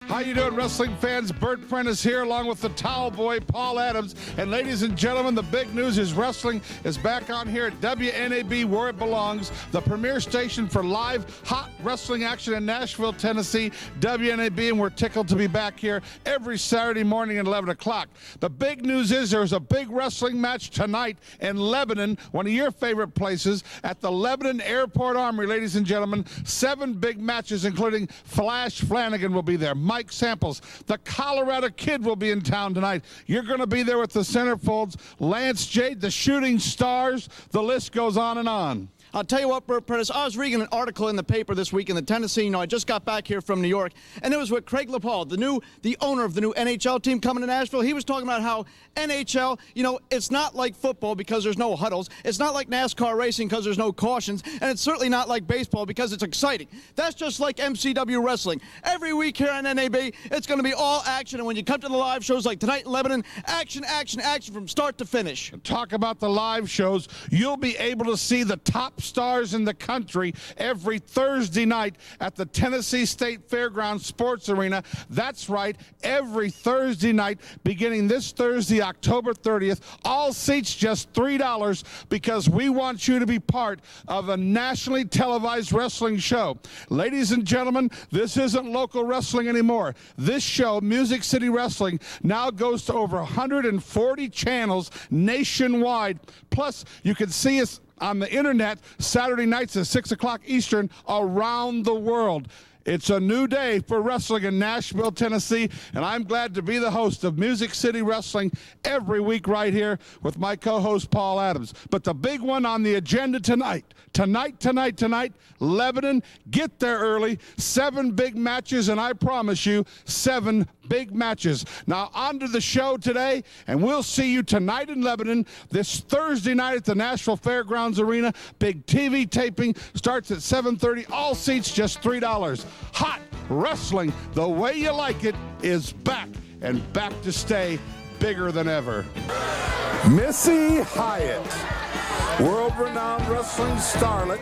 How you doing, wrestling fans? Bert Prentice here, along with the towel boy, Paul Adams. And ladies and gentlemen, the big news is wrestling is back on here at WNAB, where it belongs, the premier station for live, hot wrestling action in Nashville, Tennessee, WNAB, and we're tickled to be back here every Saturday morning at 11 o'clock. The big news is there's a big wrestling match tonight in Lebanon, one of your favorite places, at the Lebanon Airport Armory, ladies and gentlemen. 7 big matches, including Flanagan will be there. Mike Samples, the Colorado Kid, will be in town tonight. You're going to be there with the centerfolds, Lance Jade, the Shooting Stars. The list goes on and on. I'll tell you what, Bert Prentice, I was reading an article in the paper this week in the Tennessee. I just got back here from New York, and it was with Craig LaPaul, the owner of the new NHL team coming to Nashville. He was talking about how NHL, it's not like football because there's no huddles. It's not like NASCAR racing because there's no cautions, and it's certainly not like baseball because it's exciting. That's just like MCW wrestling. Every week here on NAB, it's going to be all action, and when you come to the live shows like tonight in Lebanon, action, action, action from start to finish. Talk about the live shows. You'll be able to see the top stars in the country every Thursday night at the Tennessee State Fairgrounds Sports Arena. That's right, every Thursday night beginning this Thursday, October 30th. All seats just $3 because we want you to be part of a nationally televised wrestling show. Ladies and gentlemen, this isn't local wrestling anymore. This show, Music City Wrestling, now goes to over 140 channels nationwide. Plus, you can see us on the internet Saturday nights at 6 o'clock Eastern around the world. It's a new day for wrestling in Nashville, Tennessee, and I'm glad to be the host of Music City Wrestling every week right here with my co-host Paul Adams. But the big one on the agenda tonight, Lebanon, get there early. 7 big matches, and I promise you, 7 big matches. Now, on to the show today, and we'll see you tonight in Lebanon, this Thursday night at the Nashville Fairgrounds Arena. Big TV taping starts at 7:30. All seats just $3. Hot wrestling, the way you like it, is back, and back to stay bigger than ever. Missy Hyatt, world-renowned wrestling starlet.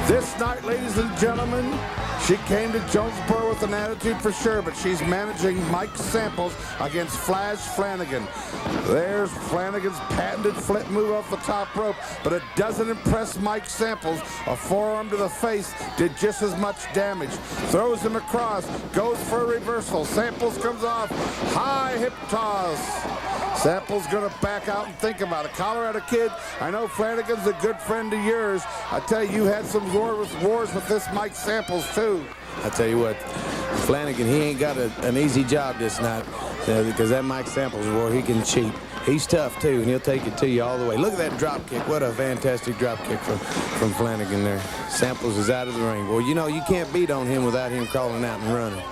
This night, ladies and gentlemen, she came to Jonesboro with an attitude for sure, but she's managing Mike Samples against Flanagan. There's Flanagan's patented flip move off the top rope, but it doesn't impress Mike Samples. A forearm to the face did just as much damage. Throws him across, goes for a reversal. Samples comes off, high hip toss. Samples gonna back out and think about it. Colorado Kid, I know Flanagan's a good friend of yours. I tell you, you had some wars with this Mike Samples too. I tell you what, Flanagan, he ain't got an easy job this night because that Mike Samples war, he can cheat. He's tough too, and he'll take it to you all the way. Look at that drop kick. What a fantastic drop kick from Flanagan there. Samples is out of the ring. Well, you can't beat on him without him crawling out and running.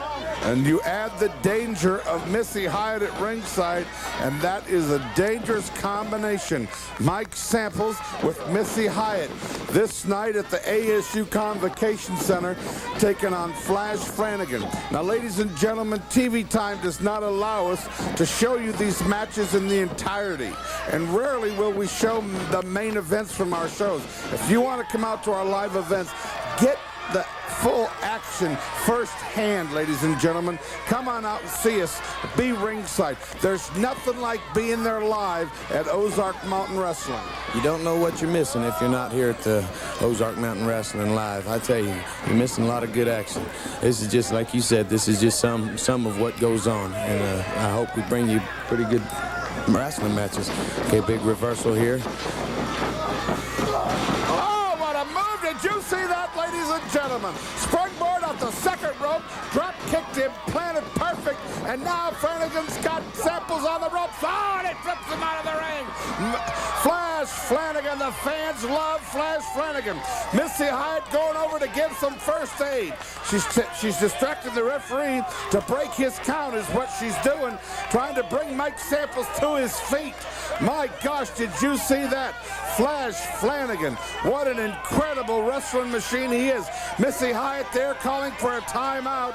And you add the danger of Missy Hyatt at ringside, and that is a dangerous combination. Mike Samples with Missy Hyatt this night at the ASU Convocation Center, taking on Flanagan. Now, ladies and gentlemen, TV time does not allow us to show you these matches in the entirety, and rarely will we show the main events from our shows. If you want to come out to our live events, get the full action firsthand, ladies and gentlemen. Come on out and see us. Be ringside. There's nothing like being there live at Ozark Mountain Wrestling. You don't know what you're missing if you're not here at the Ozark Mountain Wrestling live. I tell you, you're missing a lot of good action. This is just, like you said, this is just some of what goes on. And I hope we bring you pretty good wrestling matches. Okay, big reversal here. Oh, what a move! Did you see that, ladies and gentlemen? Springboard off the second rope, drop kicked him, planted perfect, and now Flanagan's got Samples on the ropes. Oh, and it flips him out of the ring. Flanagan, the fans love Flanagan. Missy Hyatt going over to give some first aid. She's distracting the referee to break his count is what she's doing, trying to bring Mike Samples to his feet. My gosh, did you see that? Flanagan, what an incredible wrestling machine he is. Missy Hyatt there calling for a timeout.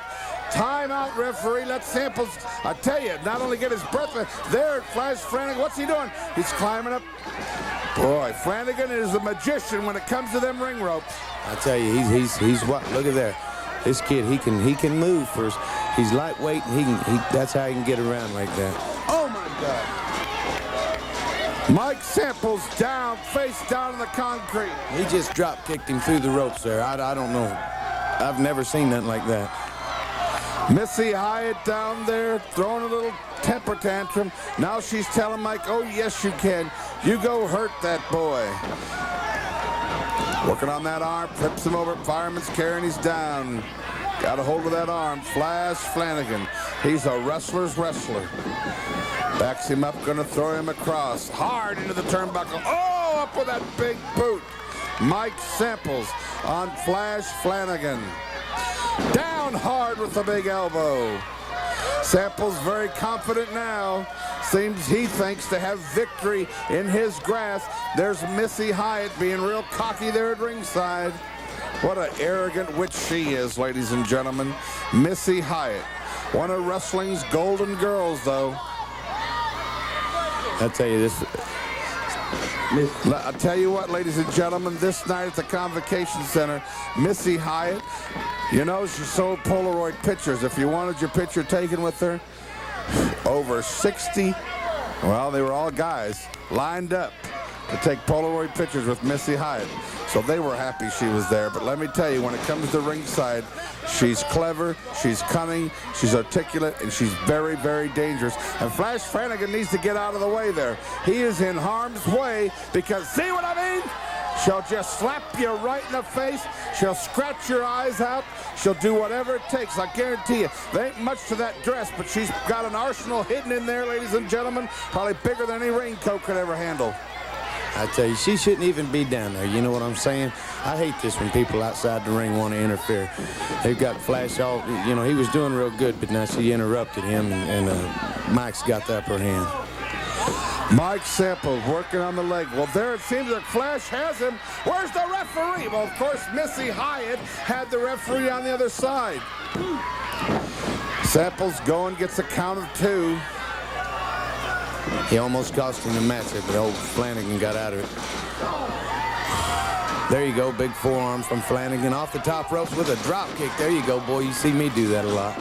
Timeout, referee. Let Samples, I tell you, not only get his breath, there, Flanagan, what's he doing? He's climbing up. Boy, Flanagan is a magician when it comes to them ring ropes. I tell you, he's what? Look at there. This kid, he can move first. He's lightweight, and that's how he can get around like that. Oh, my God. Mike Samples down, face down in the concrete. He just drop kicked him through the ropes there. I don't know. I've never seen nothing like that. Missy Hyatt down there throwing a little temper tantrum. Now she's telling Mike, oh, yes, you can. You go hurt that boy. Working on that arm, flips him over. Fireman's carrying, he's down. Got a hold of that arm. Flash Flanagan. He's a wrestler's wrestler. Backs him up, gonna throw him across. Hard into the turnbuckle. Oh, up with that big boot. Mike Samples on Flash Flanagan. Down hard with the big elbow. Samples very confident now. Seems he thinks to have victory in his grasp. There's Missy Hyatt being real cocky there at ringside. What an arrogant witch she is, ladies and gentlemen. Missy Hyatt, one of wrestling's golden girls, though. I'll tell you this. I'll tell you what, ladies and gentlemen, this night at the Convocation Center, Missy Hyatt, you know, she sold Polaroid pictures. If you wanted your picture taken with her, over 60, well, they were all guys, lined up to take Polaroid pictures with Missy Hyatt. So they were happy she was there. But let me tell you, when it comes to ringside, she's clever, she's cunning, she's articulate, and she's very, very dangerous. And Flash Flanagan needs to get out of the way there. He is in harm's way because, see what I mean? She'll just slap you right in the face. She'll scratch your eyes out. She'll do whatever it takes. I guarantee you, there ain't much to that dress, but she's got an arsenal hidden in there, ladies and gentlemen, probably bigger than any raincoat could ever handle. I tell you, she shouldn't even be down there. You know what I'm saying? I hate this when people outside the ring want to interfere. They've got Flash all, you know, he was doing real good, but now she interrupted him, and Mike's got the upper hand. Mike Samples working on the leg. Well, there it seems that Flash has him. Where's the referee? Well, of course, Missy Hyatt had the referee on the other side. Samples going, gets a count of 2. He almost cost him the match, but old Flanagan got out of it. There you go, big forearm from Flanagan off the top ropes with a drop kick. There you go, boy. You see me do that a lot.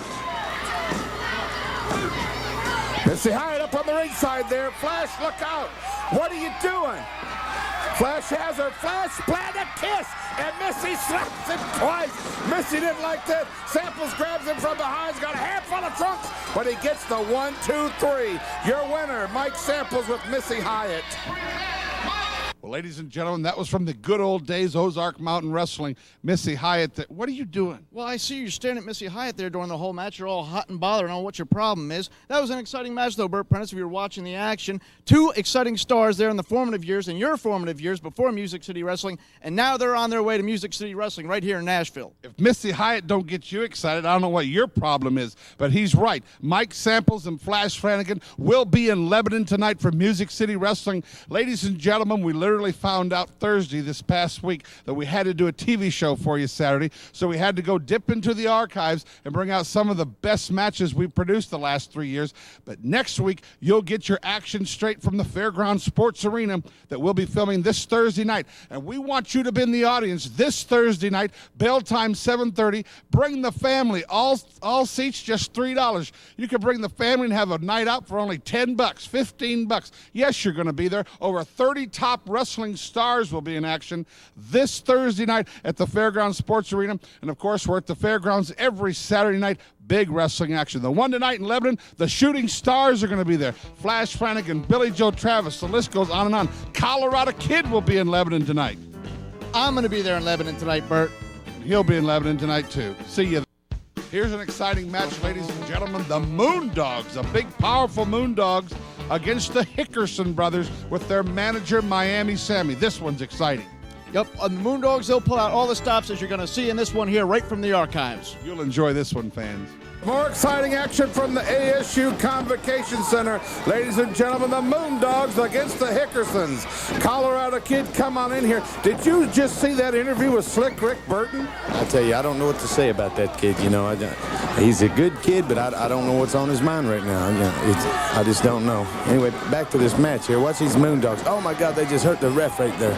Missy Hyatt up on the ringside there. Flash, look out. What are you doing? Flash has her. Flash planted a kiss, and Missy slaps him twice. Missy didn't like that. Samples grabs him from behind. He's got a handful of trunks, but he gets the 1, 2, 3. Your winner, Mike Samples with Missy Hyatt. Well, ladies and gentlemen, that was from the good old days, Ozark Mountain Wrestling. Missy Hyatt, what are you doing? Well, I see you staring at Missy Hyatt there during the whole match. You're all hot and bothered. I don't know what your problem is. That was an exciting match, though, Bert Prentice, if you were watching the action. 2 exciting stars there in the formative years, in your formative years before Music City Wrestling, and now they're on their way to Music City Wrestling right here in Nashville. If Missy Hyatt don't get you excited, I don't know what your problem is, but he's right. Mike Samples and Flash Flanagan will be in Lebanon tonight for Music City Wrestling. Ladies and gentlemen, we literally found out Thursday this past week that we had to do a TV show for you Saturday, so we had to go dip into the archives and bring out some of the best matches we've produced the last 3 years. But next week, you'll get your action straight from the Fairground Sports Arena that we'll be filming this Thursday night. And we want you to be in the audience this Thursday night, bell time 7:30. Bring the family. All seats just $3. You can bring the family and have a night out for only $10, $15. Yes, you're going to be there. Over 30 top wrestling stars will be in action this Thursday night at the Fairgrounds Sports Arena. And, of course, we're at the Fairgrounds every Saturday night. Big wrestling action. The one tonight in Lebanon, the Shooting Stars are going to be there. Flash Flanagan, Billy Joe Travis, the list goes on and on. Colorado Kid will be in Lebanon tonight. I'm going to be there in Lebanon tonight, Bert. He'll be in Lebanon tonight, too. See you. Here's an exciting match, ladies and gentlemen. The Moondogs, the big, powerful Moondogs, against the Hickerson brothers with their manager, Miami Sammy. This one's exciting. Yep, on the Moondogs, they'll pull out all the stops as you're going to see in this one here right from the archives. You'll enjoy this one, fans. More exciting action from the ASU Convocation Center. Ladies and gentlemen, the Moondogs against the Hickersons. Colorado Kid, come on in here. Did you just see that interview with Slick Rick Burton? I tell you, I don't know what to say about that kid. You know, he's a good kid, but I don't know what's on his mind right now. You know, I just don't know. Anyway, back to this match here. Watch these Moondogs. Oh, my God, they just hurt the ref right there.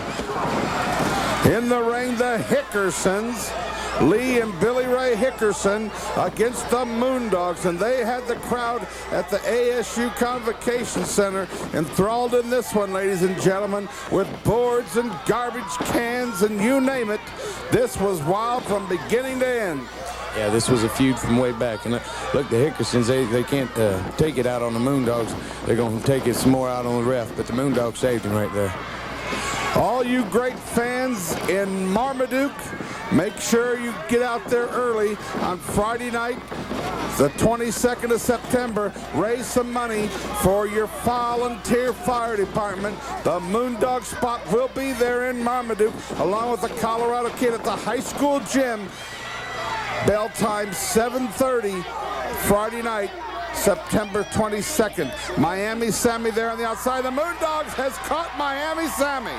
In the ring, the Hickersons Lee and Billy Ray Hickerson against the Moondogs, and they had the crowd at the ASU Convocation Center enthralled in this one, ladies and gentlemen, with boards and garbage cans and you name it. This was wild from beginning to end. Yeah, this was a feud from way back. And look, the Hickersons, they can't take it out on the Moondogs. They're going to take it some more out on the ref, but the Moondogs saved him right there. All you great fans in Marmaduke, make sure you get out there early on Friday night, the 22nd of September. Raise some money for your volunteer fire department. The Moondog spot will be there in Marmaduke, along with the Colorado Kid at the high school gym. Bell time 7:30 Friday night, September 22nd. Miami Sammy there on the outside. The Moondogs has caught Miami Sammy.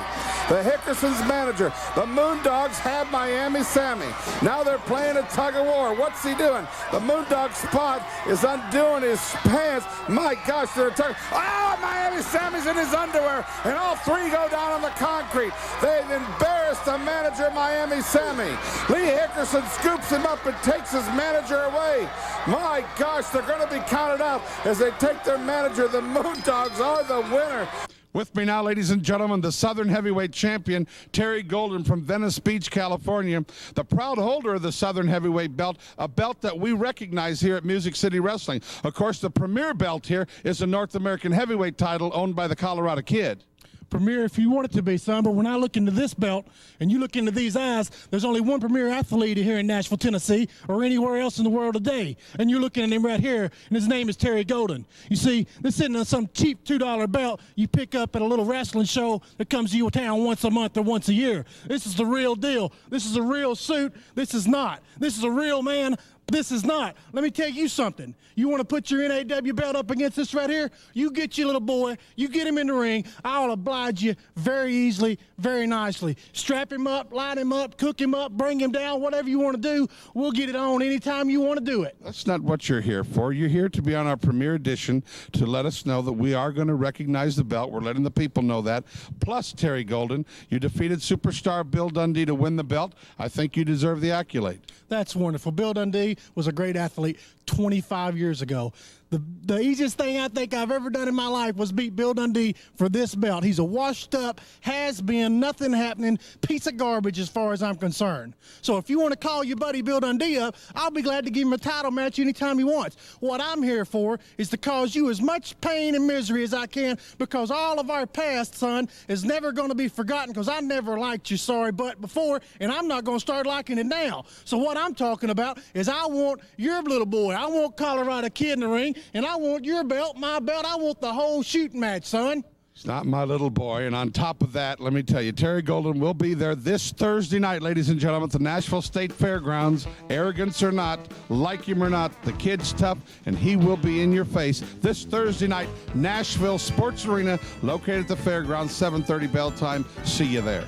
The Hickersons manager. The Moondogs have Miami Sammy. Now they're playing a tug of war. What's he doing? The Moondog spot is undoing his pants. My gosh, they're tug. Oh, Miami Sammy's in his underwear, and all three go down on the concrete. They've embarrassed the manager, Miami Sammy. Lee Hickerson scoops him up and takes his manager away. My gosh, they're going to be counted out as they take their manager. The Moondogs are the winner. With me now, ladies and gentlemen, the Southern Heavyweight Champion, Terry Golden from Venice Beach, California, the proud holder of the Southern Heavyweight belt, a belt that we recognize here at Music City Wrestling. Of course, the premier belt here is the North American Heavyweight title owned by the Colorado Kid. Premier if you want it to be, son, but when I look into this belt and you look into these eyes, there's only one premier athlete here in Nashville, Tennessee, or anywhere else in the world today. And you're looking at him right here, and his name is Terry Golden. You see, this isn't some cheap $2 belt you pick up at a little wrestling show that comes to your town once a month or once a year. This is the real deal. This is a real suit. This is not. This is a real man. This is not. Let me tell you something. You want to put your NAW belt up against this right here? You get your little boy, you get him in the ring. I'll oblige you very easily, very nicely. Strap him up, line him up, cook him up, bring him down, whatever you want to do. We'll get it on anytime you want to do it. That's not what you're here for. You're here to be on our premiere edition to let us know that we are going to recognize the belt. We're letting the people know that. Plus, Terry Golden, you defeated superstar Bill Dundee to win the belt. I think you deserve the accolade. That's wonderful. Bill Dundee was a great athlete 25 years ago. The easiest thing I think I've ever done in my life was beat Bill Dundee for this belt. He's a washed up, has-been, nothing happening, piece of garbage as far as I'm concerned. So if you want to call your buddy Bill Dundee up, I'll be glad to give him a title match anytime he wants. What I'm here for is to cause you as much pain and misery as I can, because all of our past, son, is never going to be forgotten, because I never liked you sorry butt before, and I'm not going to start liking it now. So what I'm talking about is I want your little boy, I want Colorado Kid in the ring, and I want your belt, my belt. I want the whole shooting match, son. It's not my little boy. And on top of that, let me tell you, Terry Golden will be there this Thursday night, ladies and gentlemen, at the Nashville State Fairgrounds. Arrogance or not, like him or not, the kid's tough, and he will be in your face this Thursday night, Nashville Sports Arena, located at the fairgrounds, 7:30 bell time. See you there.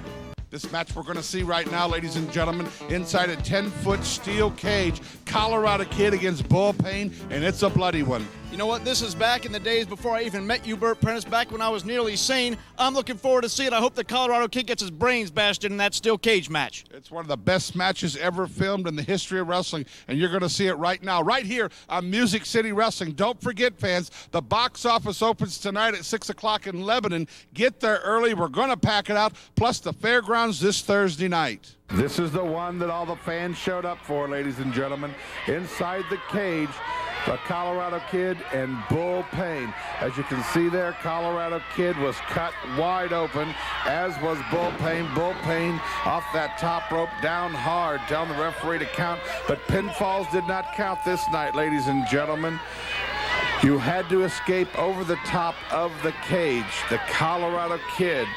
This match we're going to see right now, ladies and gentlemen, inside a 10-foot steel cage, Colorado Kid against Bull Payne, and it's a bloody one. You know what? This is back in the days before I even met you, Bert Prentice, back when I was nearly sane. I'm looking forward to see it. I hope the Colorado Kid gets his brains bashed in that steel cage match. It's one of the best matches ever filmed in the history of wrestling, and you're going to see it right now, right here on Music City Wrestling. Don't forget, fans, the box office opens tonight at 6 o'clock in Lebanon. Get there early. We're going to pack it out, plus the fairgrounds this Thursday night. This is the one that all the fans showed up for, ladies and gentlemen. Inside the cage, the Colorado Kid and Bull Payne. As you can see there, Colorado Kid was cut wide open, as was Bull Payne. Bull Payne off that top rope, down hard, telling the referee to count, but pinfalls did not count this night, ladies and gentlemen. You had to escape over the top of the cage. The Colorado Kid,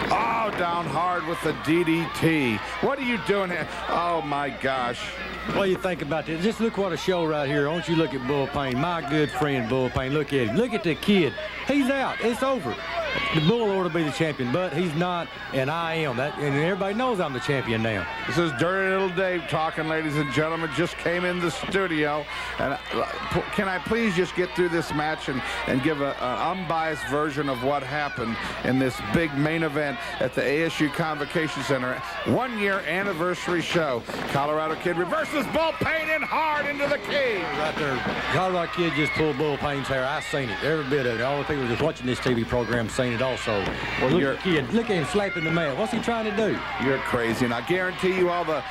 oh, down hard with the DDT. What are you doing here? Oh, my gosh. What do you think about this? Just look what a show right here. Don't you look at Bull Payne, my good friend Bull Payne. Look at him. Look at the kid. He's out. It's over. The Bull ought to be the champion, but he's not, and I am. And everybody knows I'm the champion now. This is Dirty Little Dave talking, ladies and gentlemen. Just came in the studio. And can I please just get through this match and give an unbiased version of what happened in this big main event at the ASU Convocation Center 1-year anniversary show. Colorado Kid reverses Bull Payne in hard into the cage. Right there, Colorado Kid just pulled Bull Payne's hair. I seen it, every bit of it. All the people just watching this TV program seen it also. Well, look at the kid. Look at him slapping the man. What's he trying to do? You're crazy. And I guarantee you all the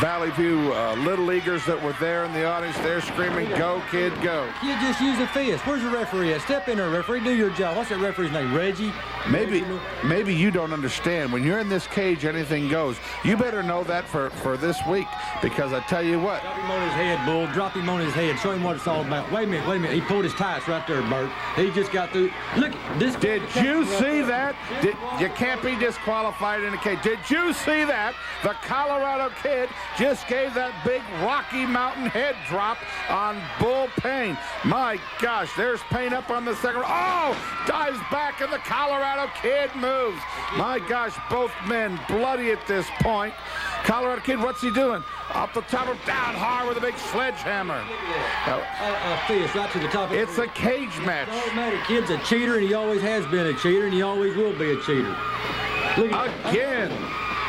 Valley View Little Leaguers that were there in the audience, they're screaming, "Go, kid, go." Kid just use a fist. Where's the referee at? Step in there, referee. Do your job. What's that referee's name? Reggie? Maybe you don't understand. When you're in this cage, anything goes. You better know that for this week, because I tell you what. Drop him on his head, Bull. Drop him on his head. Show him what it's all about. Wait a minute. He pulled his tights right there, Bert. He just got through. Look, this. Did you see that? You can't be disqualified in a cage. Did you see that? The Colorado Kid just gave that big Rocky Mountain head drop on Bull Payne. My gosh, there's Payne up on the second. Oh, dives back and the Colorado Kid moves. My gosh, both men bloody at this point. Colorado Kid, what's he doing? Up the top of down hard with a big sledgehammer. Fist right to the top. It's a cage match. It don't matter. Kid's a cheater, and he always has been a cheater, and he always will be a cheater. Look Again.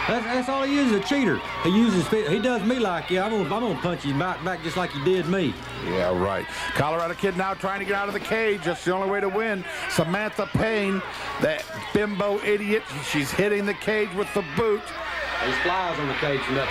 That's all he is, a cheater. He uses fist. He does me like, yeah, I'm gonna punch his back just like he did me. Yeah, right. Colorado Kid now trying to get out of the cage. That's the only way to win. Samantha Payne, that bimbo idiot, she's hitting the cage with the boot. There's flies on the cage from that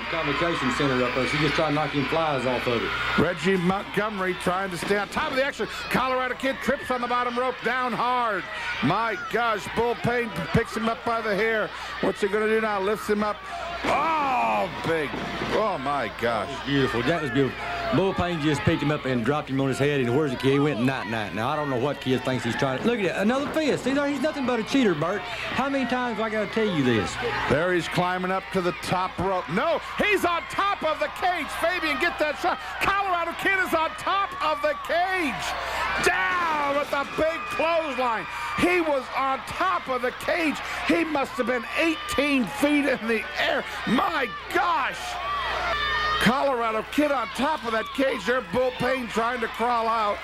convocation center up there. She's just trying to knock him flies off of it. Reggie Montgomery trying to stay on top of the action. Colorado Kid trips on the bottom rope, down hard. My gosh, Bull Payne picks him up by the hair. What's he going to do now? Lifts him up. Oh, big. Oh, my gosh. Beautiful. That was beautiful. Bull Payne just picked him up and dropped him on his head, and where's the kid? He went night-night. Now, I don't know what kid thinks he's trying to... Look at it, another fist. See there, he's nothing but a cheater, Bert. How many times have I got to tell you this? There he's climbing up to the top rope. No, he's on top of the cage. Fabian, get that shot. Colorado Kid is on top of the cage. Down with a big clothesline. He was on top of the cage. He must have been 18 feet in the air. My gosh. Colorado Kid on top of that cage there. Bull Payne trying to crawl out.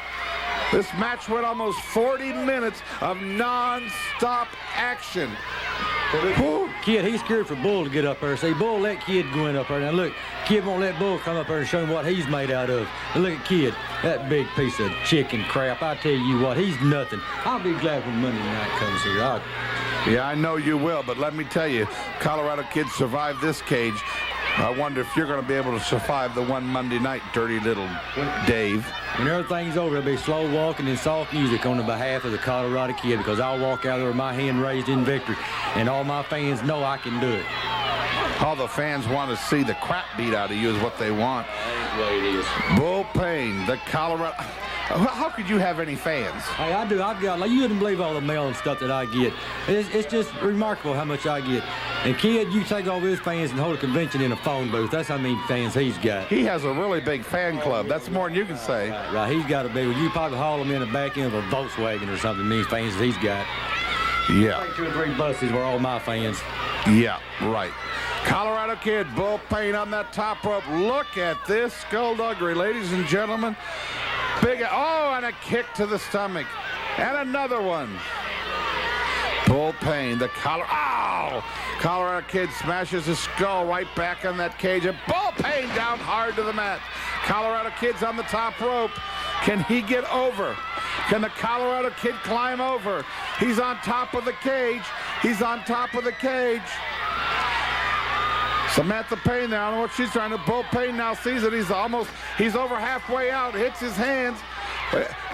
This match went almost 40 minutes of non-stop action. Kid, he's scared for Bull to get up there. See, Bull let Kid go in up there. Now look, Kid won't let Bull come up there and show him what he's made out of. And look at Kid, that big piece of chicken crap. I tell you what, he's nothing. I'll be glad when Monday night comes here. Yeah, I know you will, but let me tell you, Colorado Kid survived this cage. I wonder if you're going to be able to survive the one Monday night, Dirty Little Dave. When everything's over, there'll be slow walking and soft music on the behalf of the Colorado Kid, because I'll walk out there with my hand raised in victory, and all my fans know I can do it. All the fans want to see the crap beat out of you is what they want. That's the way it is. Bull Payne, the Colorado... How could you have any fans? Hey, I do. I've got, like, you wouldn't believe all the mail and stuff that I get. It's just remarkable how much I get. And Kid, you take all his fans and hold a convention in a phone booth. That's how many fans he's got. He has a really big fan club. That's more than you can say. Right. He's got a big one. You probably haul him in the back end of a Volkswagen or something, many fans he's got. Yeah. Like 2 or 3 buses were all my fans. Yeah, right. Colorado Kid, Bull Payne on that top rope. Look at this skullduggery, ladies and gentlemen. Big, oh, and a kick to the stomach. And another one. Bull Payne, the Colorado Kid smashes his skull right back on that cage. And Bull Payne down hard to the mat. Colorado Kid's on the top rope. Can he get over? Can the Colorado Kid climb over? He's on top of the cage. He's on top of the cage. Samantha Payne there, I don't know what she's trying to. Bull Payne now sees it. He's over halfway out, hits his hands.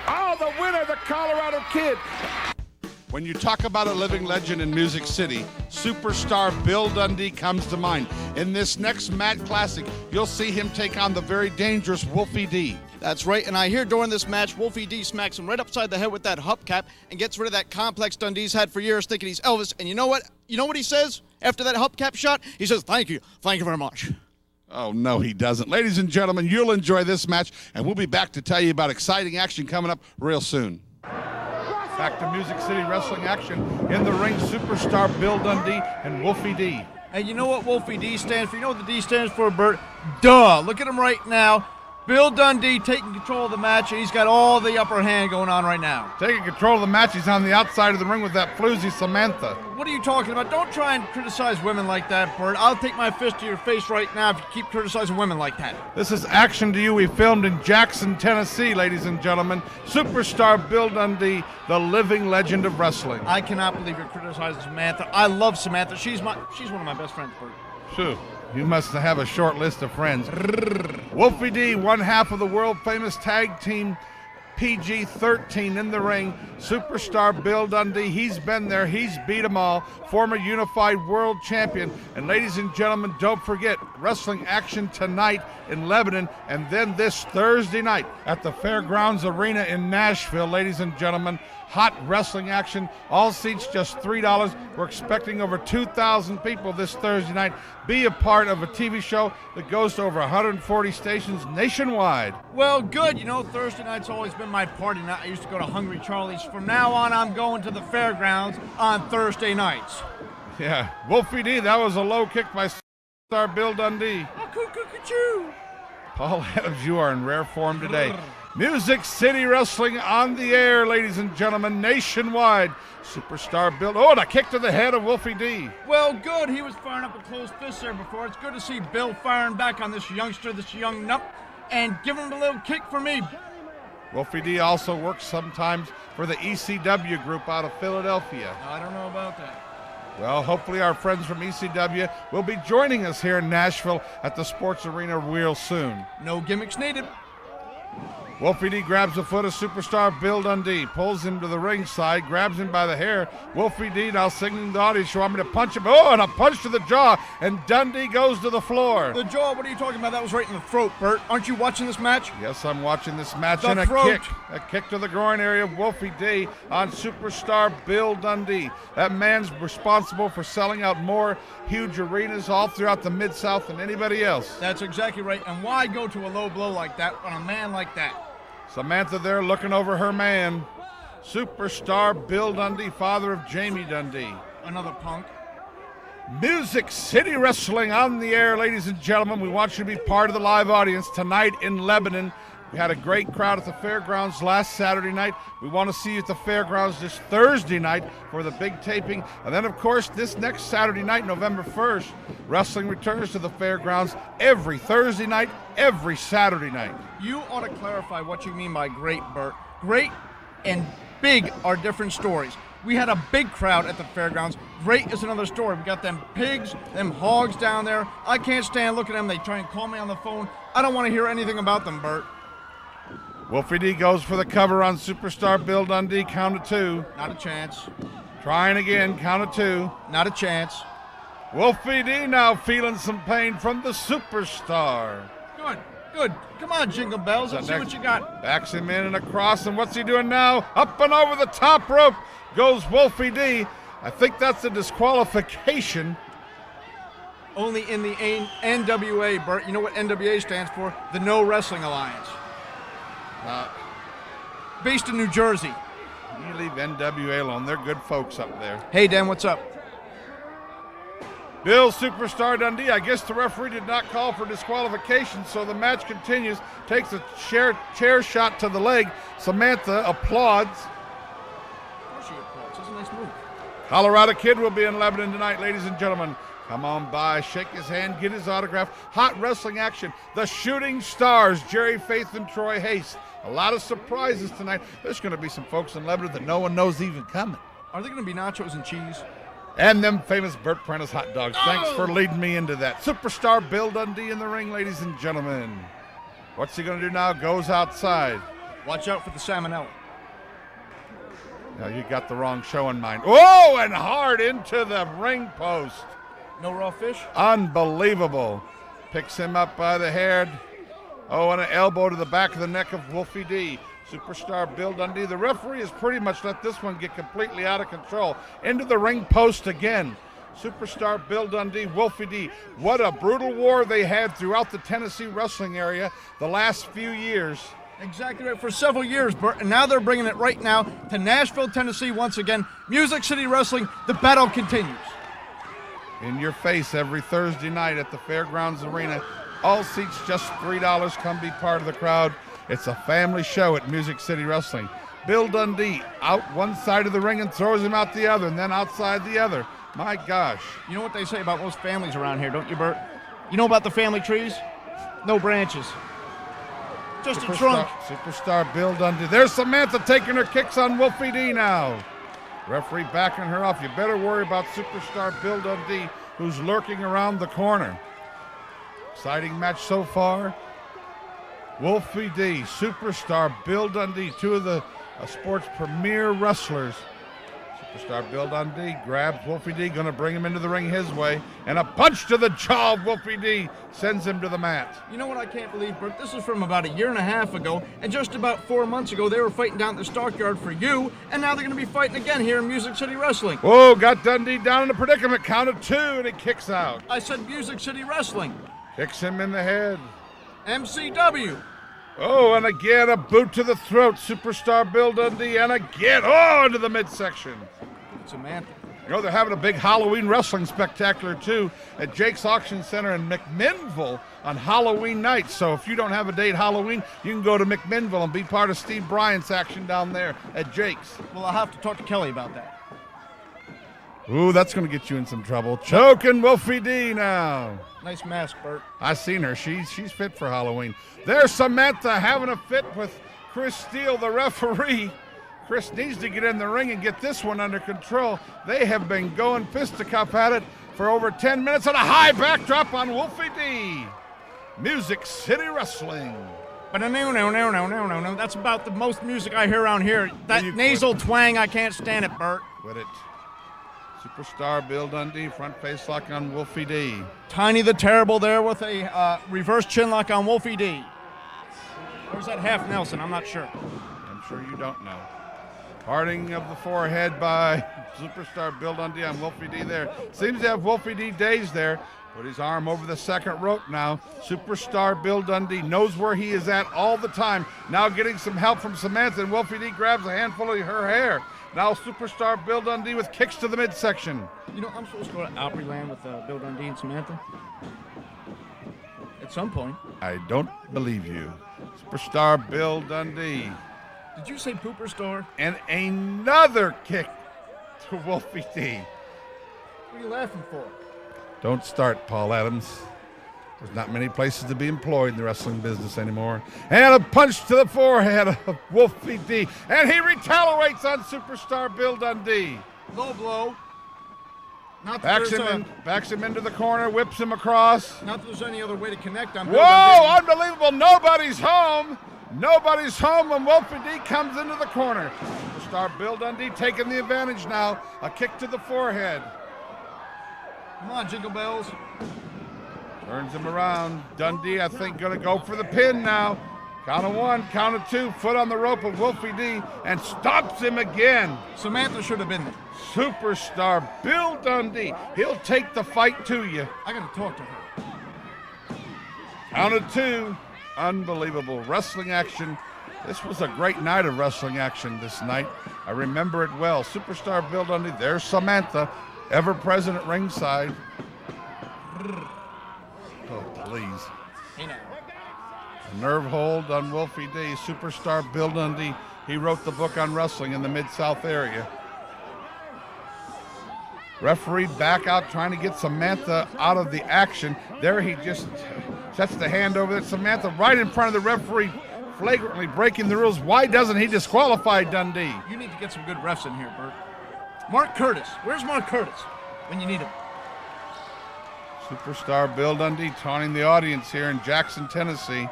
Oh, the winner, the Colorado Kid. When you talk about a living legend in Music City, superstar Bill Dundee comes to mind. In this next Matt Classic, you'll see him take on the very dangerous Wolfie D. That's right, and I hear during this match, Wolfie D smacks him right upside the head with that hubcap and gets rid of that complex Dundee's had for years, thinking he's Elvis. And you know what? You know what he says after that hubcap shot? He says, thank you very much. Oh, no, he doesn't. Ladies and gentlemen, you'll enjoy this match, and we'll be back to tell you about exciting action coming up real soon. Cross Back to Music City Wrestling action. In the ring, Superstar Bill Dundee and Wolfie D. And you know what Wolfie D stands for? You know what the D stands for, Bert? Duh. Look at him right now. Bill Dundee taking control of the match, and he's got all the upper hand going on right now. Taking control of the match, he's on the outside of the ring with that floozy Samantha. What are you talking about? Don't try and criticize women like that, Bert. I'll take my fist to your face right now if you keep criticizing women like that. This is Action to You. We filmed in Jackson, Tennessee, ladies and gentlemen. Superstar Bill Dundee, the living legend of wrestling. I cannot believe you're criticizing Samantha. I love Samantha. She's one of my best friends, Bert. Phew. You must have a short list of friends. Wolfie D, one half of the world-famous tag team PG-13 in the ring. Superstar Bill Dundee, he's been there, he's beat them all. Former unified world champion. And ladies and gentlemen, don't forget, wrestling action tonight in Lebanon, and then this Thursday night at the Fairgrounds Arena in Nashville, ladies and gentlemen. Hot wrestling action, all seats just $3. We're expecting over 2,000 people this Thursday night. Be a part of a TV show that goes to over 140 stations nationwide. Well, good. You know, Thursday night's always been my party night. I used to go to Hungry Charlie's. From now on, I'm going to the Fairgrounds on Thursday nights. Yeah, Wolfie D, that was a low kick by Star Bill Dundee. Oh, coo-coo-coo-choo. Paul Adams, you are in rare form today. Music City Wrestling on the air, ladies and gentlemen, nationwide. Superstar Bill. Oh, and a kick to the head of Wolfie D. Well, good. He was firing up a closed fist there before. It's good to see Bill firing back on this youngster, this young nup, and giving him a little kick for me. Wolfie D also works sometimes for the ECW group out of Philadelphia. I don't know about that. Well, hopefully our friends from ECW will be joining us here in Nashville at the Sports Arena real soon. No gimmicks needed. Wolfie D grabs the foot of Superstar Bill Dundee, pulls him to the ringside, grabs him by the hair. Wolfie D now signaling the audience, you want me to punch him? Oh, and a punch to the jaw, and Dundee goes to the floor. The jaw, what are you talking about? That was right in the throat, Bert. Aren't you watching this match? Yes, I'm watching this match, The and throat. a kick to the groin area of Wolfie D on Superstar Bill Dundee. That man's responsible for selling out more huge arenas all throughout the Mid-South than anybody else. That's exactly right. And why go to a low blow like that on a man like that? Samantha there looking over her man. Superstar Bill Dundee, father of Jamie Dundee. Another punk. Music City Wrestling on the air, ladies and gentlemen. We want you to be part of the live audience tonight in Lebanon. We had a great crowd at the Fairgrounds last Saturday night. We want to see you at the Fairgrounds this Thursday night for the big taping. And then, of course, this next Saturday night, November 1st, wrestling returns to the Fairgrounds every Thursday night, every Saturday night. You ought to clarify what you mean by great, Bert. Great and big are different stories. We had a big crowd at the Fairgrounds. Great is another story. We got them pigs, them hogs down there. I can't stand looking at them. They try and call me on the phone. I don't want to hear anything about them, Bert. Wolfie D goes for the cover on Superstar Bill Dundee, count of two. Not a chance. Trying again, count of two. Not a chance. Wolfie D now feeling some pain from the Superstar. Good, good. Come on, Jingle Bells. Let's see what you got. Backs him in and across, and what's he doing now? Up and over the top rope goes Wolfie D. I think that's a disqualification. Only in the NWA, Bert. You know what NWA stands for? The No Wrestling Alliance. Based in New Jersey. You leave NWA alone. They're good folks up there. Hey, Dan, what's up? Bill Superstar Dundee, I guess the referee did not call for disqualification, so the match continues. Takes a chair shot to the leg. Samantha applauds. Of course she applauds. That's a nice move. Colorado Kid will be in Lebanon tonight, ladies and gentlemen. Come on by, shake his hand, get his autograph. Hot wrestling action. The Shooting Stars, Jerry Faith and Troy Hayes. A lot of surprises tonight. There's going to be some folks in Lebanon that no one knows even coming. Are there going to be nachos and cheese? And them famous Bert Prentice hot dogs. Thanks for leading me into that. Superstar Bill Dundee in the ring, ladies and gentlemen. What's he going to do now? Goes outside. Watch out for the salmonella. Now you got the wrong show in mind. Oh, and hard into the ring post. No raw fish? Unbelievable. Picks him up by the head. Oh, and an elbow to the back of the neck of Wolfie D. Superstar Bill Dundee. The referee has pretty much let this one get completely out of control. Into the ring post again. Superstar Bill Dundee, Wolfie D. What a brutal war they had throughout the Tennessee wrestling area the last few years. Exactly right, for several years, Bert, and now they're bringing it right now to Nashville, Tennessee once again. Music City Wrestling, the battle continues. In your face every Thursday night at the Fairgrounds Arena. All seats just $3. Come be part of the crowd. It's a family show at Music City Wrestling. Bill Dundee out one side of the ring and throws him out the other, and then outside the other. My gosh. You know what they say about most families around here, don't you, Bert? You know about the family trees? No branches. Just a trunk. Superstar Bill Dundee. There's Samantha taking her kicks on Wolfie D now. Referee backing her off. You better worry about Superstar Bill Dundee, who's lurking around the corner. Exciting match so far. Wolfie D, Superstar Bill Dundee, two of the sport's premier wrestlers. Superstar Bill Dundee grabs Wolfie D, going to bring him into the ring his way, and a punch to the jaw of Wolfie D sends him to the mat. You know what I can't believe, Bert? This is from about a year and a half ago, and just about 4 months ago they were fighting down at the Stockyard for you, and now they're going to be fighting again here in Music City Wrestling. Whoa, got Dundee down in a predicament, count of 2, and he kicks out. I said Music City Wrestling. Kicks him in the head. MCW. Oh, and again a boot to the throat. Superstar Bill Dundee, and again, into the midsection. Samantha. You know, they're having a big Halloween wrestling spectacular, too, at Jake's Auction Center in McMinnville on Halloween night. So if you don't have a date Halloween, you can go to McMinnville and be part of Steve Bryant's action down there at Jake's. Well, I'll have to talk to Kelly about that. Ooh, that's going to get you in some trouble. Choking Wolfie D now. Nice mask, Bert. I've seen her. She's fit for Halloween. There's Samantha having a fit with Chris Steele, the referee. Chris needs to get in the ring and get this one under control. They have been going fisticuff at it for over 10 minutes, and a high backdrop on Wolfie D. Music City Wrestling. But no. That's about the most music I hear around here. That nasal twang, I can't stand it, Bert. Quit it. Superstar Bill Dundee, front face lock on Wolfie D. Tiny the Terrible there with a reverse chin lock on Wolfie D. Or is that half Nelson? I'm not sure. I'm sure you don't know. Parting of the forehead by Superstar Bill Dundee on Wolfie D there. Seems to have Wolfie D dazed there. Put his arm over the second rope now. Superstar Bill Dundee knows where he is at all the time. Now getting some help from Samantha, and Wolfie D grabs a handful of her hair. Now Superstar Bill Dundee with kicks to the midsection. You know, I'm supposed to go to Opryland with Bill Dundee and Samantha. At some point. I don't believe you. Superstar Bill Dundee. Did you say Pooper Store? And another kick to Wolfie D. What are you laughing for? Don't start, Paul Adams. There's not many places to be employed in the wrestling business anymore. And a punch to the forehead of Wolfie D. And he retaliates on Superstar Bill Dundee. Low blow. Not Backs him into the corner, whips him across. Not that there's any other way to connect on Bill Whoa, Dundee. unbelievable. Nobody's home. Nobody's home when Wolfie D comes into the corner. Superstar Bill Dundee taking the advantage now. A kick to the forehead. Come on, Jingle Bells. Turns him around. Dundee, I think, going to go for the pin now. Count of 1, count of 2, foot on the rope of Wolfie D, and stops him again. Samantha should have been there. Superstar Bill Dundee. He'll take the fight to you. I got to talk to her. Count of 2. Unbelievable wrestling action. This was a great night of wrestling action this night. I remember it well. Superstar Bill Dundee. There's Samantha, ever present at ringside. Oh, please. Hey now. Nerve hold on Wolfie D. Superstar Bill Dundee. He wrote the book on wrestling in the Mid-South area. Referee back out trying to get Samantha out of the action. There he just sets the hand over there. Samantha right in front of the referee, flagrantly breaking the rules. Why doesn't he disqualify Dundee? You need to get some good refs in here, Bert. Mark Curtis. Where's Mark Curtis when you need him? Superstar Bill Dundee taunting the audience here in Jackson, Tennessee.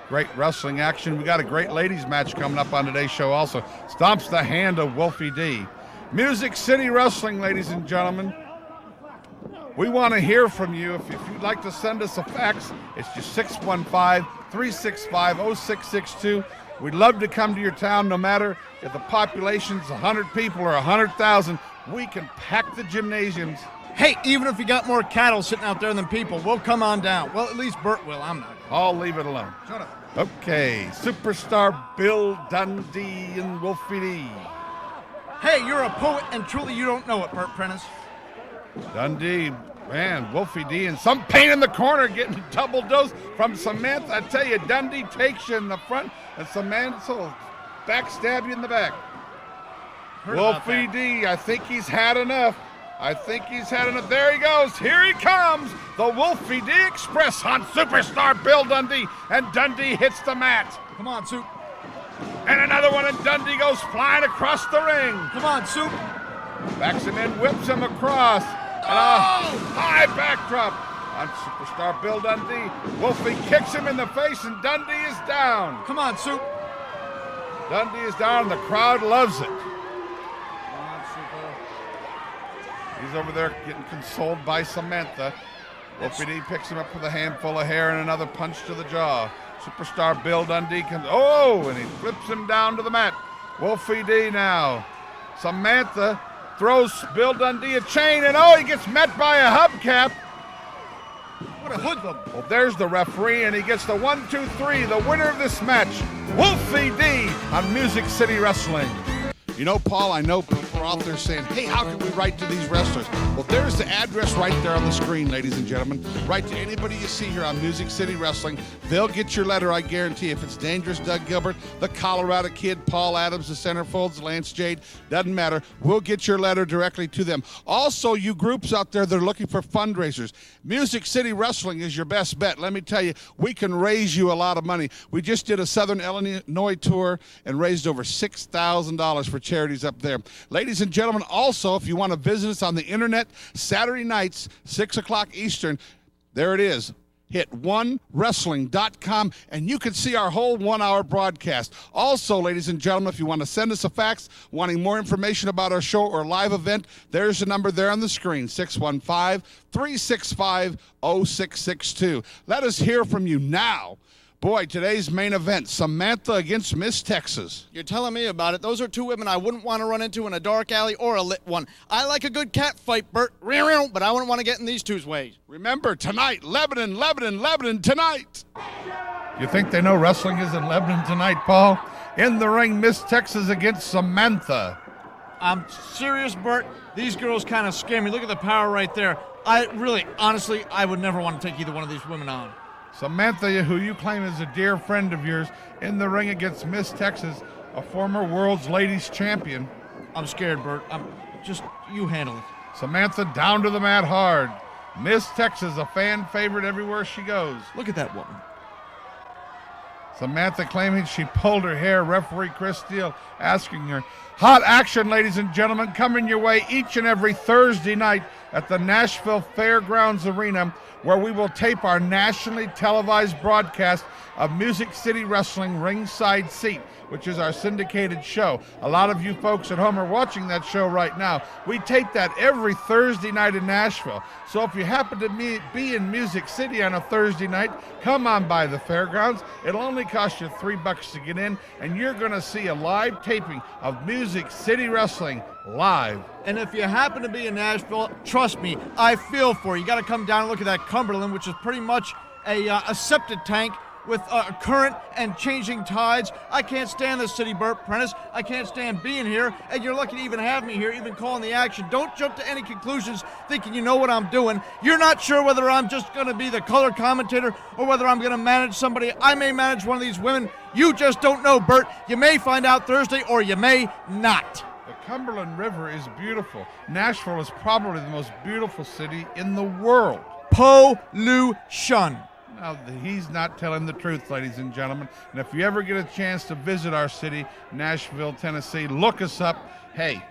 Great wrestling action. We got a great ladies match coming up on today's show also. Stomps the hand of Wolfie D. Music City Wrestling, ladies and gentlemen. We want to hear from you. If you'd like to send us a fax, it's just 615-365-0662. We'd love to come to your town, no matter if the population's 100 people or 100,000. We can pack the gymnasiums. Hey, even if you got more cattle sitting out there than people, we'll come on down. Well, at least Bert will. I'm not. I'll leave it alone. Shut up. Okay, superstar Bill Dundee and Wolfie D. Hey, you're a poet, and truly you don't know it, Bert Prentice. Dundee, man, Wolfie D and some pain in the corner getting double dose from Samantha. I tell you, Dundee takes you in the front, and Samantha will backstab you in the back. Wolfie D, I think he's had enough. There he goes. Here he comes. The Wolfie D Express on superstar Bill Dundee. And Dundee hits the mat. Come on, Soup. And another one, and Dundee goes flying across the ring. Come on, Soup. Backs him in, whips him across. And a high backdrop on superstar Bill Dundee. Wolfie kicks him in the face, and Dundee is down. Come on, Soup. Dundee is down, and the crowd loves it. He's over there getting consoled by Samantha. Wolfie D picks him up with a handful of hair and another punch to the jaw. Superstar Bill Dundee comes, and he flips him down to the mat. Wolfie D now. Samantha throws Bill Dundee a chain, and he gets met by a hubcap. What a hoodlum. Well, there's the referee, and he gets the 1, 2, 3, the winner of this match, Wolfie D on Music City Wrestling. You know, Paul, I know people are out there saying, hey, how can we write to these wrestlers? Well, there's the address right there on the screen, ladies and gentlemen. Write to anybody you see here on Music City Wrestling. They'll get your letter, I guarantee. If it's Dangerous Doug Gilbert, the Colorado Kid, Paul Adams, the Centerfolds, Lance Jade, doesn't matter. We'll get your letter directly to them. Also, you groups out there that are looking for fundraisers, Music City Wrestling is your best bet. Let me tell you, we can raise you a lot of money. We just did a Southern Illinois tour and raised over $6,000 for charities up there. Ladies and gentlemen, also, if you want to visit us on the internet, Saturday nights, 6 o'clock Eastern, there it is. Hit onewrestling.com, and you can see our whole 1-hour broadcast. Also, ladies and gentlemen, if you want to send us a fax, wanting more information about our show or live event, there's the number there on the screen, 615-365-0662. Let us hear from you now. Boy, today's main event, Samantha against Miss Texas. You're telling me about it. Those are two women I wouldn't want to run into in a dark alley or a lit one. I like a good cat fight, Bert, but I wouldn't want to get in these two's ways. Remember, tonight, Lebanon, tonight. You think they know wrestling is in Lebanon tonight, Paul? In the ring, Miss Texas against Samantha. I'm serious, Bert. These girls kind of scare me. Look at the power right there. Honestly, I would never want to take either one of these women on. Samantha, who you claim is a dear friend of yours, in the ring against Miss Texas, a former world's ladies champion. I'm scared, Bert. You handle it. Samantha down to the mat hard. Miss Texas, a fan favorite everywhere she goes. Look at that woman. Samantha claiming she pulled her hair. Referee Chris Steele asking her. Hot action, ladies and gentlemen, coming your way each and every Thursday night at the Nashville Fairgrounds Arena, where we will tape our nationally televised broadcast of Music City Wrestling Ringside Seat, which is our syndicated show. A lot of you folks at home are watching that show right now. We tape that every Thursday night in Nashville. So if you happen to be in Music City on a Thursday night, come on by the fairgrounds. It'll only cost you $3 to get in, and you're going to see a live taping of Music City Wrestling live. And if you happen to be in Nashville, trust me, I feel for you. You got to come down and look at that Cumberland, which is pretty much a septic tank with current and changing tides. I can't stand this city, Bert Prentice. I can't stand being here, and you're lucky to even have me here, even calling the action. Don't jump to any conclusions thinking you know what I'm doing. You're not sure whether I'm just going to be the color commentator or whether I'm going to manage somebody. I may manage one of these women. You just don't know, Bert. You may find out Thursday, or you may not. The Cumberland River is beautiful. Nashville is probably the most beautiful city in the world. Pollution. Now, he's not telling the truth, ladies and gentlemen. And if you ever get a chance to visit our city, Nashville, Tennessee, look us up. Hey,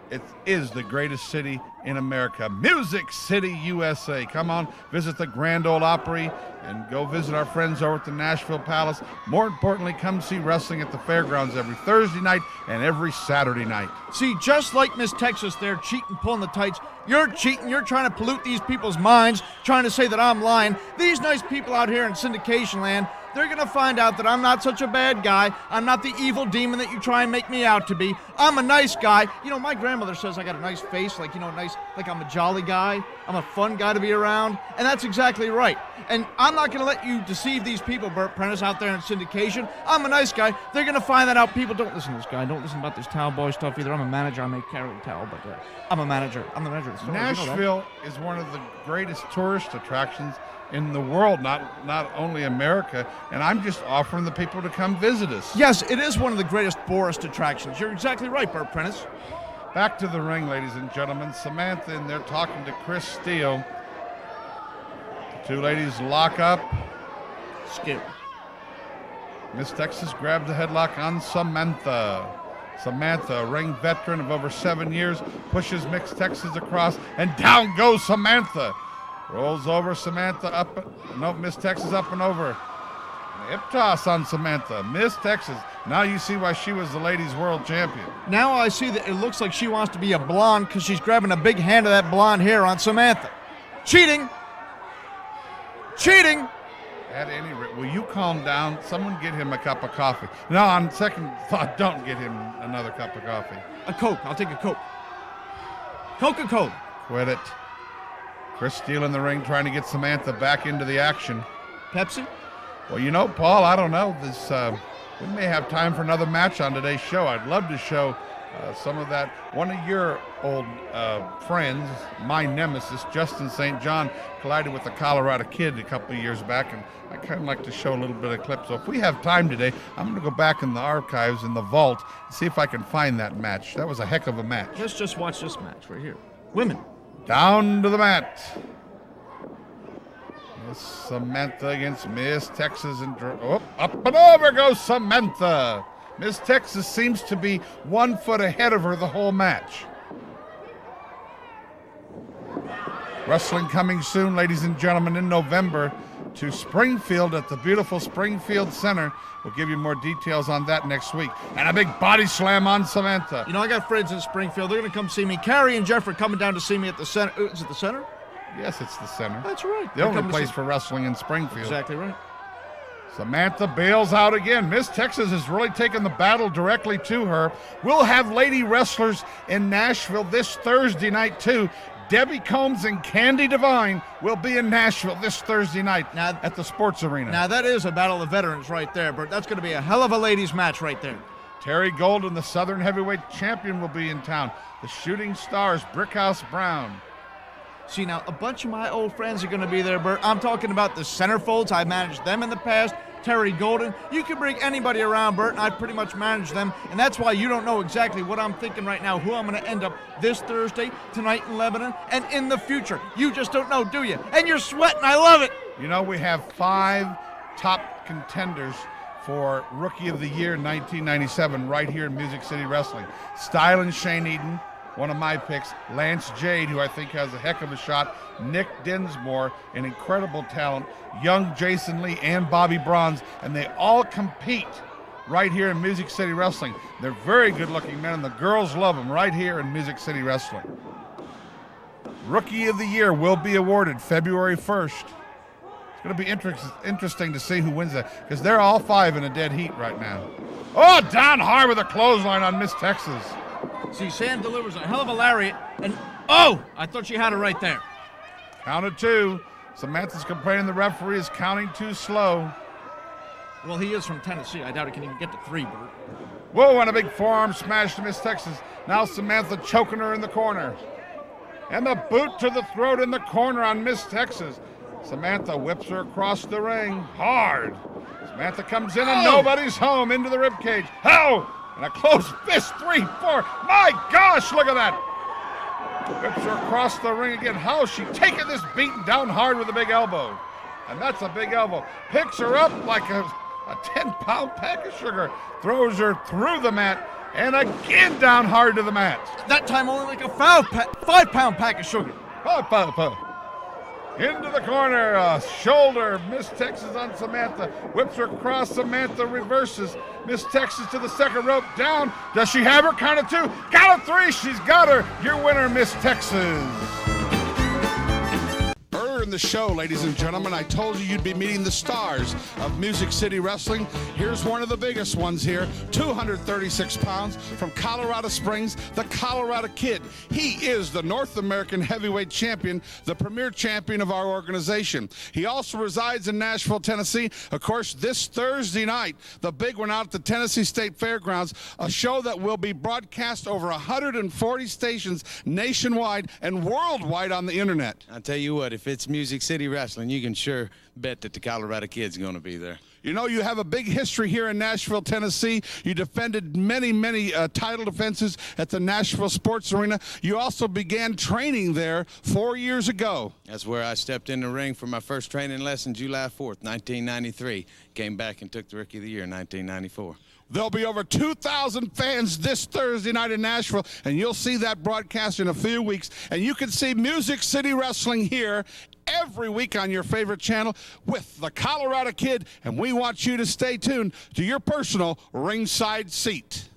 it is the greatest city in America. Music City, USA. Come on, visit the Grand Ole Opry and go visit our friends over at the Nashville Palace. More importantly, come see wrestling at the fairgrounds every Thursday night and every Saturday night. See, just like Miss Texas there cheating, pulling the tights, you're cheating. You're trying to pollute these people's minds, trying to say that I'm lying. These nice people out here in syndication land, they're going to find out that I'm not such a bad guy. I'm not the evil demon that you try and make me out to be. I'm a nice guy. You know, my grandmother says I got a nice face, like, you know, nice, like I'm a jolly guy. I'm a fun guy to be around, and that's exactly right. And I'm not going to let you deceive these people, Bert Prentice, out there in syndication. I'm a nice guy. They're going to find that out. People don't listen to this guy. Don't listen about this towel boy stuff either. I'm a manager. I may carry a towel, but I'm a manager. I'm the manager of the store. Nashville is one of the greatest tourist attractions in the world, not only America, and I'm just offering the people to come visit us. Yes, it is one of the greatest tourist attractions. You're exactly right, Bert Prentice. Back to the ring, ladies and gentlemen. Samantha in there talking to Chris Steele. The two ladies lock up. Skip. Miss Texas grabs the headlock on Samantha. Samantha, a ring veteran of over 7 years, pushes Miss Texas across, and down goes Samantha. Rolls over Samantha up. Nope, Miss Texas up and over. Hip toss on Samantha. Miss Texas. Now you see why she was the ladies' world champion. Now I see that it looks like she wants to be a blonde because she's grabbing a big hand of that blonde hair on Samantha. Cheating. Cheating. At any rate, will you calm down? Someone get him a cup of coffee. No, on second thought, don't get him another cup of coffee. A Coke. I'll take a Coke. Coca-Cola. Quit it. Chris Steele in the ring trying to get Samantha back into the action. Pepsi? Well, you know, Paul, I don't know. We may have time for another match on today's show. I'd love to show some of that. One of your old friends, my nemesis, Justin St. John, collided with the Colorado Kid a couple of years back, and I kind of like to show a little bit of clip. So if we have time today, I'm going to go back in the archives in the vault and see if I can find that match. That was a heck of a match. Let's just watch this match right here. Women. Down to the mat. Miss Samantha against Miss Texas. And up and over goes Samantha. Miss Texas seems to be 1 foot ahead of her the whole match. Wrestling coming soon, ladies and gentlemen, in November to Springfield at the beautiful Springfield Center. We'll give you more details on that next week. And a big body slam on Samantha. You know, I got friends in Springfield. They're going to come see me. Carrie and Jeff are coming down to see me at the center. Is it the center? Yes, it's the center. That's right. The only place for wrestling in Springfield. Exactly right. Samantha bails out again. Miss Texas has really taken the battle directly to her. We'll have lady wrestlers in Nashville this Thursday night, too. Debbie Combs and Candy Devine will be in Nashville this Thursday night at the Sports Arena. Now, that is a battle of veterans right there, Bert. That's going to be a hell of a ladies' match right there. Terry Golden, the Southern Heavyweight Champion, will be in town. The Shooting Stars, Brickhouse Brown. See, now, a bunch of my old friends are going to be there, Bert. I'm talking about the centerfolds. I managed them in the past. Terry Golden. You can bring anybody around, Bert, and I pretty much manage them, and that's why you don't know exactly what I'm thinking right now, who I'm going to end up this Thursday, tonight in Lebanon, and in the future. You just don't know, do you? And you're sweating. I love it. You know, we have 5 top contenders for Rookie of the Year 1997 right here in Music City Wrestling. Styling Shane Eden, one of my picks. Lance Jade, who I think has a heck of a shot. Nick Dinsmore, an incredible talent. Young Jason Lee and Bobby Bronze, and they all compete right here in Music City Wrestling. They're very good-looking men, and the girls love them right here in Music City Wrestling. Rookie of the Year will be awarded February 1st. It's going to be interesting to see who wins that, because they're all 5 in a dead heat right now. Oh, down hard with a clothesline on Miss Texas. See, Sam delivers a hell of a lariat, and oh, I thought she had it right there. Count of 2. Samantha's complaining the referee is counting too slow. Well, he is from Tennessee. I doubt he can even get to 3, Bert. Whoa, and a big forearm smash to Miss Texas. Now Samantha choking her in the corner. And the boot to the throat in the corner on Miss Texas. Samantha whips her across the ring hard. Samantha comes in and nobody's home into the ribcage. How? And a close fist, 3, 4. My gosh, look at that. Whips her across the ring again. How is she taking this beating down hard with a big elbow? And that's a big elbow. Picks her up like a 10-pound pack of sugar. Throws her through the mat and again down hard to the mat. That time only like a 5-pound pack of sugar. Into the corner, shoulder, Miss Texas on Samantha. Whips her across, Samantha reverses. Miss Texas to the second rope, down. Does she have her? Count of 2, count of 3, she's got her. Your winner, Miss Texas. Earlier in the show, ladies and gentlemen, I told you you'd be meeting the stars of Music City Wrestling. Here's one of the biggest ones here, 236 pounds from Colorado Springs, the Colorado Kid. He is the North American Heavyweight Champion, the premier champion of our organization. He also resides in Nashville, Tennessee. Of course, this Thursday night, the big one out at the Tennessee State Fairgrounds, a show that will be broadcast over 140 stations nationwide and worldwide on the internet. I'll tell you what, if it's Music City Wrestling, you can sure bet that the Colorado Kid's going to be there. You know, you have a big history here in Nashville, Tennessee. You defended many title defenses at the Nashville Sports Arena. You also began training there 4 years ago. That's where I stepped in the ring for my first training lesson, July 4th, 1993. Came back and took the Rookie of the Year in 1994. There'll be over 2,000 fans this Thursday night in Nashville, and you'll see that broadcast in a few weeks. And you can see Music City Wrestling here every week on your favorite channel with the Colorado Kid, and we want you to stay tuned to your personal ringside seat.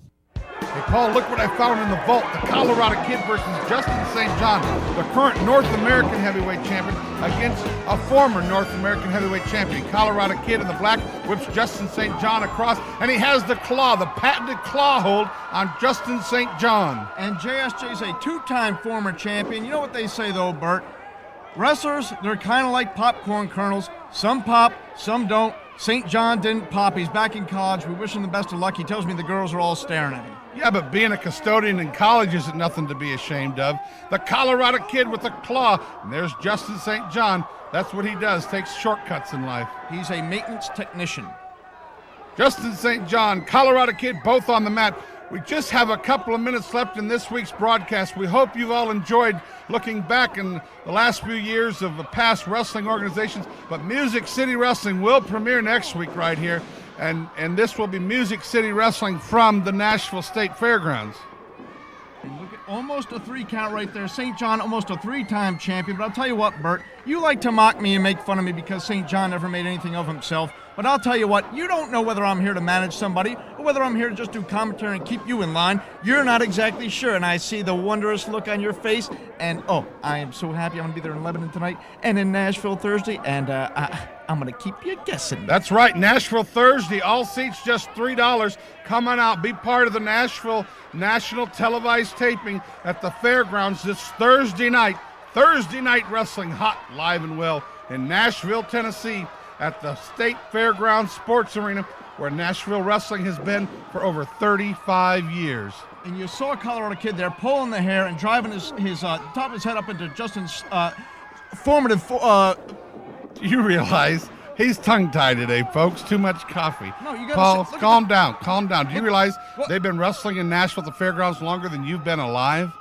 Hey, Paul, look what I found in the vault. The Colorado Kid versus Justin St. John, the current North American Heavyweight Champion, against a former North American Heavyweight Champion. Colorado Kid in the black whips Justin St. John across, and he has the claw, the patented claw hold on Justin St. John. And JSJ's a two-time former champion. You know what they say, though, Bert? Wrestlers, they're kind of like popcorn kernels. Some pop, some don't. St. John didn't pop. He's back in college. We wish him the best of luck. He tells me the girls are all staring at him. Yeah, but being a custodian in college isn't nothing to be ashamed of. The Colorado Kid with the claw, and there's Justin St. John. That's what he does, takes shortcuts in life. He's a maintenance technician. Justin St. John, Colorado Kid, both on the mat. We just have a couple of minutes left in this week's broadcast. We hope you've all enjoyed looking back in the last few years of the past wrestling organizations, but Music City Wrestling will premiere next week right here, and this will be Music City Wrestling from the Nashville State Fairgrounds. Look at almost a 3 count right there. St. John, almost a 3-time champion. But I'll tell you what, Bert, you like to mock me and make fun of me because St. John never made anything of himself. But I'll tell you what, you don't know whether I'm here to manage somebody or whether I'm here to just do commentary and keep you in line. You're not exactly sure, and I see the wondrous look on your face. And, oh, I am so happy I'm going to be there in Lebanon tonight and in Nashville Thursday, and I'm going to keep you guessing. That's right, Nashville Thursday, all seats just $3. Come on out, be part of the Nashville National Televised Taping at the Fairgrounds this Thursday night. Thursday Night Wrestling, hot, live and well in Nashville, Tennessee, at the State Fairgrounds Sports Arena, where Nashville wrestling has been for over 35 years. And you saw Colorado Kid there pulling the hair and driving his top of his head up into Justin's formative. Do you realize he's tongue-tied today, folks? Too much coffee. No, you gotta Paul, sit, calm down. Do you realize they've been wrestling in Nashville at the Fairgrounds longer than you've been alive?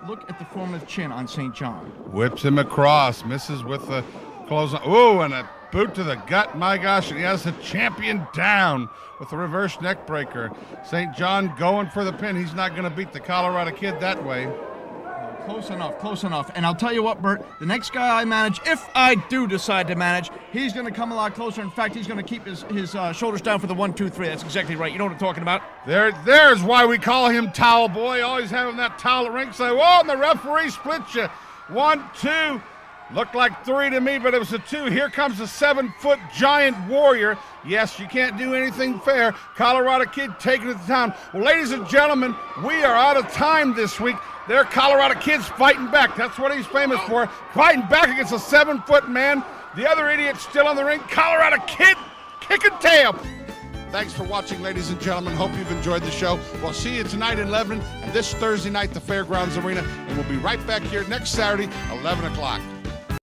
Look at the formative chin on St. John. Whips him across, misses with the close on. Ooh, and a boot to the gut, my gosh, and he has the champion down with the reverse neck breaker. St. John going for the pin. He's not going to beat the Colorado Kid that way. Close enough. And I'll tell you what, Bert, the next guy I manage, if I do decide to manage, he's going to come a lot closer. In fact, he's going to keep his shoulders down for the 1, 2, 3. That's exactly right. You know what I'm talking about? There's why we call him Towel Boy, always having that towel at ringside. Whoa, and the referee splits you. 1, 2. Looked like 3 to me, but it was a 2. Here comes the 7-foot giant warrior. Yes, you can't do anything fair. Colorado Kid taking it to town. Well, ladies and gentlemen, we are out of time this week. There, Colorado Kid's fighting back. That's what he's famous for. Fighting back against a 7-foot man. The other idiot's still on the ring. Colorado Kid kicking tail. Thanks for watching, ladies and gentlemen. Hope you've enjoyed the show. We'll see you tonight in Lebanon and this Thursday night, the Fairgrounds Arena. And we'll be right back here next Saturday, 11 o'clock.